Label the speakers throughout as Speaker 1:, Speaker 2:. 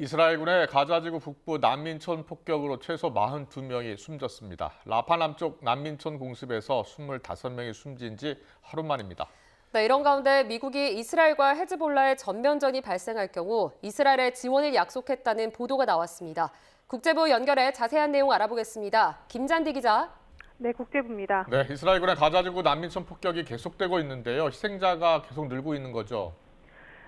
Speaker 1: 이스라엘군의 가자지구 북부 난민촌 폭격으로 최소 42명이 숨졌습니다. 라파 남쪽 난민촌 공습에서 25명이 숨진 지 하루 만입니다.
Speaker 2: 네, 이런 가운데 미국이 이스라엘과 헤즈볼라의 전면전이 발생할 경우 이스라엘에 지원을 약속했다는 보도가 나왔습니다. 국제부 연결해 자세한 내용 알아보겠습니다. 김잔디 기자.
Speaker 3: 네, 국제부입니다.
Speaker 1: 네, 이스라엘군의 가자지구 난민촌 폭격이 계속되고 있는데요. 희생자가 계속 늘고 있는 거죠.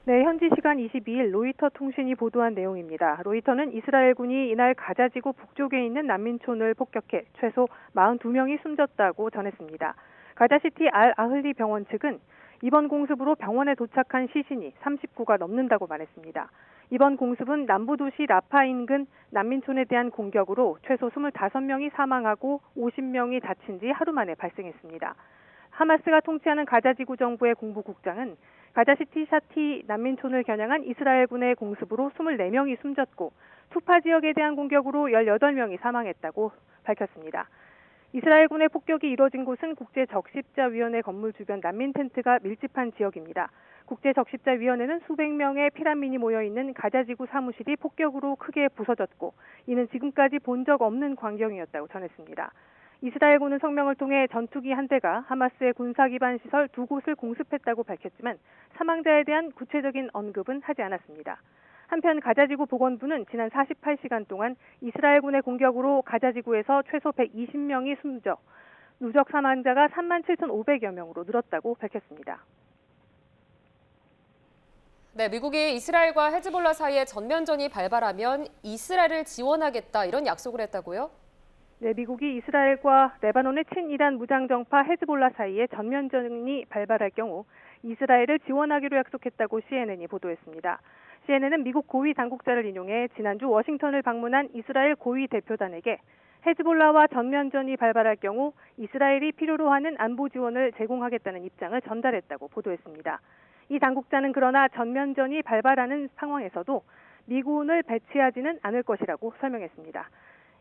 Speaker 3: 네, 현지 시간 22일 로이터 통신이 보도한 내용입니다. 로이터는 이스라엘군이 이날 가자지구 북쪽에 있는 난민촌을 폭격해 최소 42명이 숨졌다고 전했습니다. 가자시티 알-아흘리 병원 측은 이번 공습으로 병원에 도착한 시신이 39가 넘는다고 말했습니다. 이번 공습은 남부 도시 라파 인근 난민촌에 대한 공격으로 최소 25명이 사망하고 50명이 다친 지 하루 만에 발생했습니다. 하마스가 통치하는 가자지구 정부의 공보국장은 가자시티 샤티 난민촌을 겨냥한 이스라엘군의 공습으로 24명이 숨졌고 투파 지역에 대한 공격으로 18명이 사망했다고 밝혔습니다. 이스라엘군의 폭격이 이뤄진 곳은 국제적십자위원회 건물 주변 난민 텐트가 밀집한 지역입니다. 국제적십자위원회는 수백 명의 피난민이 모여있는 가자지구 사무실이 폭격으로 크게 부서졌고 이는 지금까지 본 적 없는 광경이었다고 전했습니다. 이스라엘군은 성명을 통해 전투기 한 대가 하마스의 군사기반 시설 2곳을 공습했다고 밝혔지만 사망자에 대한 구체적인 언급은 하지 않았습니다. 한편 가자지구 보건부는 지난 48시간 동안 이스라엘군의 공격으로 가자지구에서 최소 120명이 숨져 누적 사망자가 37,500여 명으로 늘었다고 밝혔습니다.
Speaker 2: 네, 미국이 이스라엘과 헤즈볼라 사이에 전면전이 발발하면 이스라엘을 지원하겠다 이런 약속을 했다고요?
Speaker 3: 네, 미국이 이스라엘과 레바논의 친이란 무장정파 헤즈볼라 사이에 전면전이 발발할 경우 이스라엘을 지원하기로 약속했다고 CNN이 보도했습니다. CNN은 미국 고위 당국자를 인용해 지난주 워싱턴을 방문한 이스라엘 고위 대표단에게 헤즈볼라와 전면전이 발발할 경우 이스라엘이 필요로 하는 안보 지원을 제공하겠다는 입장을 전달했다고 보도했습니다. 이 당국자는 그러나 전면전이 발발하는 상황에서도 미군을 배치하지는 않을 것이라고 설명했습니다.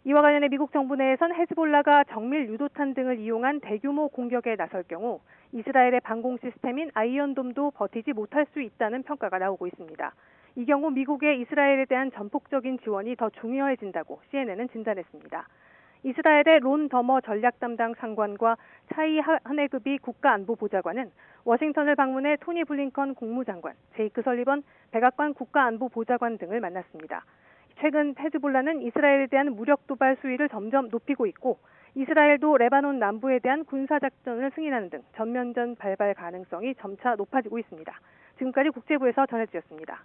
Speaker 3: 이와 관련해 미국 정부 내에선 헤즈볼라가 정밀 유도탄 등을 이용한 대규모 공격에 나설 경우 이스라엘의 방공 시스템인 아이언돔도 버티지 못할 수 있다는 평가가 나오고 있습니다. 이 경우 미국의 이스라엘에 대한 전폭적인 지원이 더 중요해진다고 CNN은 진단했습니다. 이스라엘의 론 더머 전략 담당 상관과 차이 하네그비 국가안보보좌관은 워싱턴을 방문해 토니 블링컨 국무장관, 제이크 설리번 백악관 국가안보보좌관 등을 만났습니다. 최근 헤즈볼라는 이스라엘에 대한 무력 도발 수위를 점점 높이고 있고 이스라엘도 레바논 남부에 대한 군사작전을 승인하는 등 전면전 발발 가능성이 점차 높아지고 있습니다. 지금까지 국제부에서 전해드렸습니다.